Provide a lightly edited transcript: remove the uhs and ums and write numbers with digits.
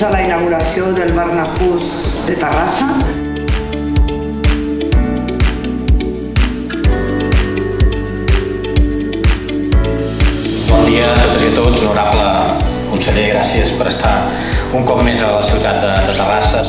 benvinguts a la inauguració del Barnahus de Terrassa. Bon dia a totes i a tots, honorable conseller, gràcies per estar un cop més a la ciutat de Terrassa.